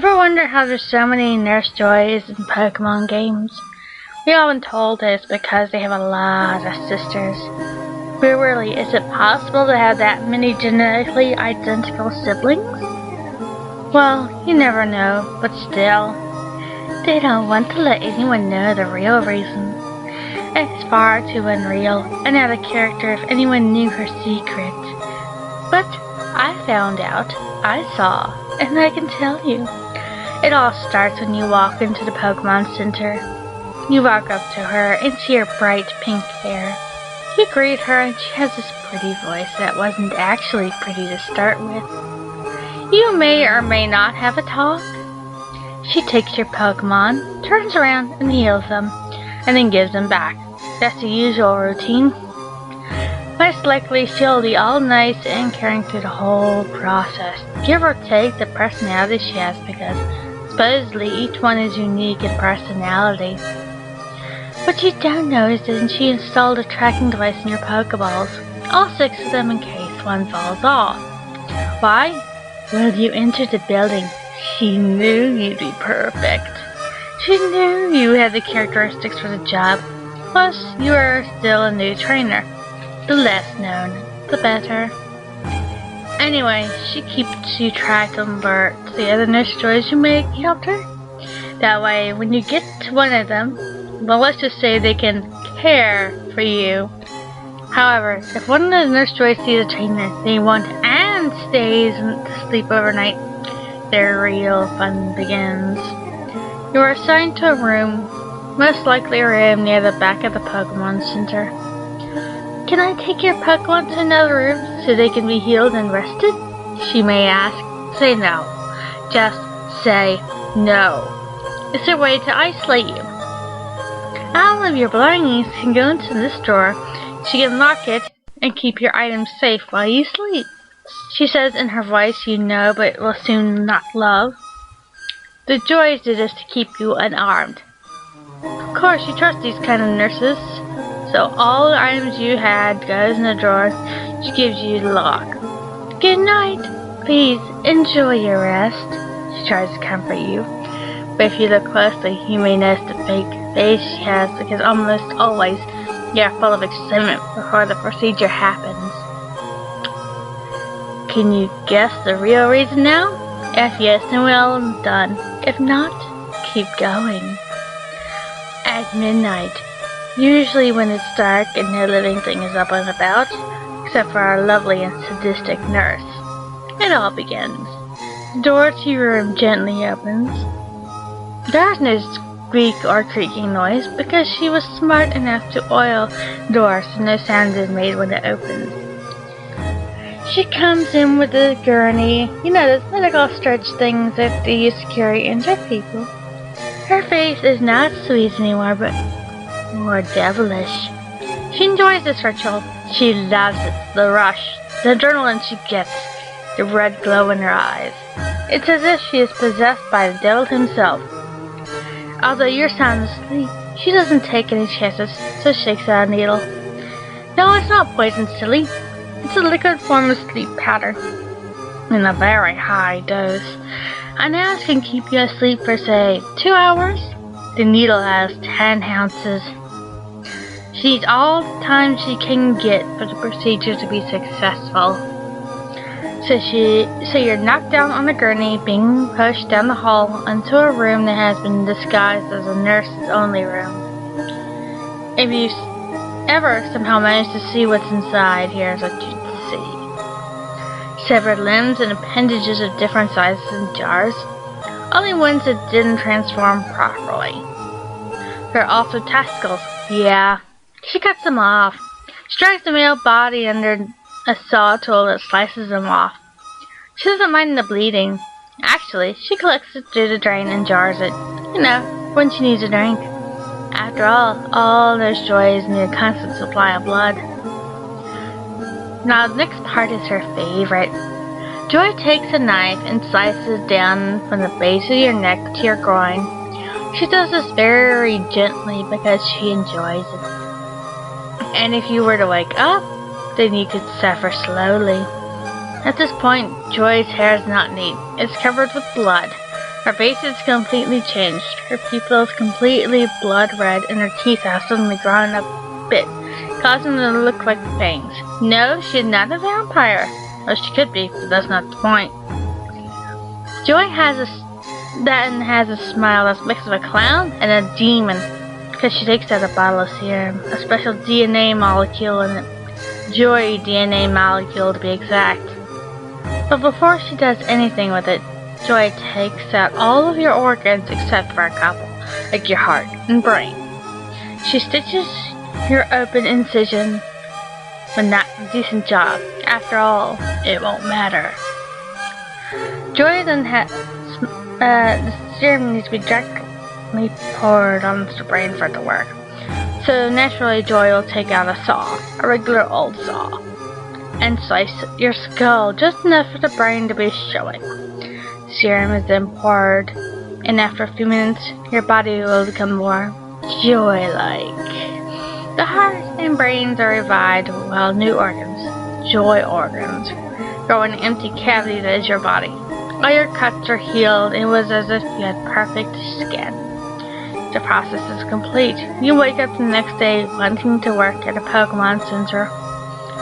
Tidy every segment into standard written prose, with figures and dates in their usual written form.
Ever wonder how there's so many Nurse Joys in Pokemon games? We all been told it's because they have a lot of sisters. But really, is it possible to have that many genetically identical siblings? Well, you never know, but still, they don't want to let anyone know the real reason. It's far too unreal and out of character if anyone knew her secret. But I found out, I saw, and I can tell you. It all starts when you walk into the Pokemon Center. You walk up to her and see her bright pink hair. You greet her and she has this pretty voice that wasn't actually pretty to start with. You may or may not have a talk. She takes your Pokemon, turns around and heals them, and then gives them back. That's the usual routine. Most likely she'll be all nice and caring through the whole process, give or take the personality she has, because supposedly each one is unique in personality. What you don't know is that she installed a tracking device in your Pokeballs, all 6 of them in case one falls off. Why? When you entered the building, she knew you'd be perfect. She knew you had the characteristics for the job. Plus, you are still a new trainer. The less known, the better. Anyway, she keeps you tracked and alert to the other Nurse Joys you may encounter. That way, when you get to one of them, well, let's just say they can care for you. However, if one of the Nurse Joys sees a trainer they want and stays to sleep overnight, their real fun begins. You are assigned to a room, most likely a room near the back of the Pokemon Center. Can I take your Pokemon to another room so they can be healed and rested? She may ask. Say no. Just say no. It's a way to isolate you. All of your belongings can go into this drawer. She can lock it and keep your items safe while you sleep. She says in her voice you know but will soon not love. The Joys do this to keep you unarmed. Of course, you trust these kind of nurses. So all the items you had goes in the drawer. She gives you the lock. Good night. Please enjoy your rest. She tries to comfort you. But if you look closely, you may notice the fake face she has, because almost always you are full of excitement before the procedure happens. Can you guess the real reason now? If yes, then well done. If not, keep going. At midnight, usually when it's dark and no living thing is up and about, except for our lovely and sadistic nurse, it all begins. The door to your room gently opens. There's no squeak or creaking noise because she was smart enough to oil the door so no sound is made when it opens. She comes in with a gurney, you know, those medical stretch things that they use to carry injured people. Her face is not sweet anymore, but more devilish. She enjoys this ritual. She loves it. The rush, the adrenaline she gets, the red glow in her eyes. It's as if she is possessed by the devil himself. Although you're sound asleep, she doesn't take any chances, so shakes out a needle. No, it's not poison, silly. It's a liquid form of sleep powder in a very high dose. An ounce can keep you asleep for, say, 2 hours. The needle has 10 ounces. She needs all the time she can get for the procedure to be successful. So you're knocked down on a gurney, being pushed down the hall into a room that has been disguised as a nurse's only room. If you ever somehow manage to see what's inside, here's what you'd see. Severed limbs and appendages of different sizes in jars, only ones that didn't transform properly. There are also testicles. Yeah, she cuts them off. She drags the male body under a saw tool that slices them off. She doesn't mind the bleeding. Actually, she collects it through the drain and jars it, you know, when she needs a drink. After all Nurse Joys need a constant supply of blood. Now the next part is her favorite. Joy takes a knife and slices down from the base of your neck to your groin. She does this very gently because she enjoys it. And if you were to wake up, then you could suffer slowly. At this point, Joy's hair is not neat. It's covered with blood. Her face is completely changed. Her pupil is completely blood red, and her teeth have suddenly grown a bit, causing them to look like fangs. No, she is not a vampire. Or she could be, but that's not the point. Joy has a smile that's mixed of a clown and a demon, because she takes out a bottle of serum, a special DNA molecule in it. Joy DNA molecule to be exact. But before she does anything with it, Joy takes out all of your organs except for a couple, like your heart and brain. She stitches your open incision, but not a decent job. After all, it won't matter. Joy then the serum needs to be directly poured onto the brain for it to work. So naturally, Joy will take out a saw, a regular old saw, and slice your skull just enough for the brain to be showing. Serum is then poured, and after a few minutes, your body will become more joy-like. The heart and brains are revived, while new organs, joy organs, grow in an empty cavity that is your body. All your cuts are healed, and it was as if you had perfect skin. The process is complete. You wake up the next day wanting to work at a Pokemon Center.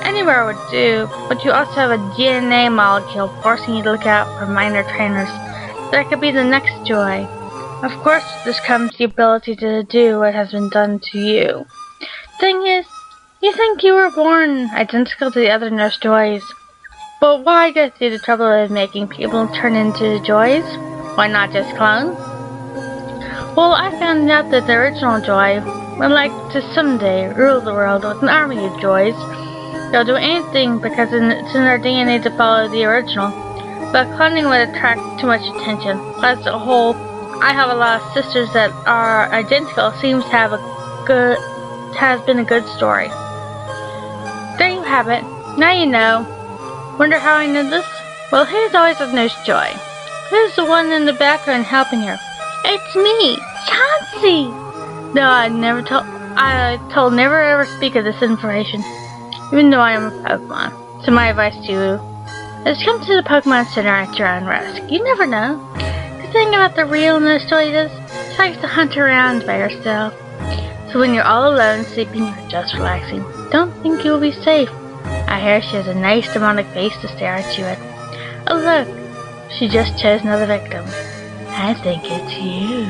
Anywhere would do, but you also have a DNA molecule forcing you to look out for minor trainers. That could be the next Joy. Of course, with this comes the ability to do what has been done to you. Thing is, you think you were born identical to the other Nurse Joys. But why go through the trouble of making people turn into Joys? Why not just clone? Well, I found out that the original Joy would like to someday rule the world with an army of Joys. They'll do anything because it's in their DNA to follow the original. But cloning would attract too much attention. Plus, the whole I have a lot of sisters that are identical seems to has been a good story. There you have it. Now you know. Wonder how I know this? Well, here's always with Nurse Joy. Who's the one in the background helping her? It's me, Chauncey! No, I told never ever speak of this information, even though I am a Pokemon. So my advice to you is come to the Pokemon Center at your own risk. You never know. The thing about the real Nurse Joy is, she likes to hunt around by herself. So when you're all alone, sleeping, or just relaxing, don't think you'll be safe. I hear she has a nice demonic face to stare at you with. Oh look, she just chose another victim. I think it's you.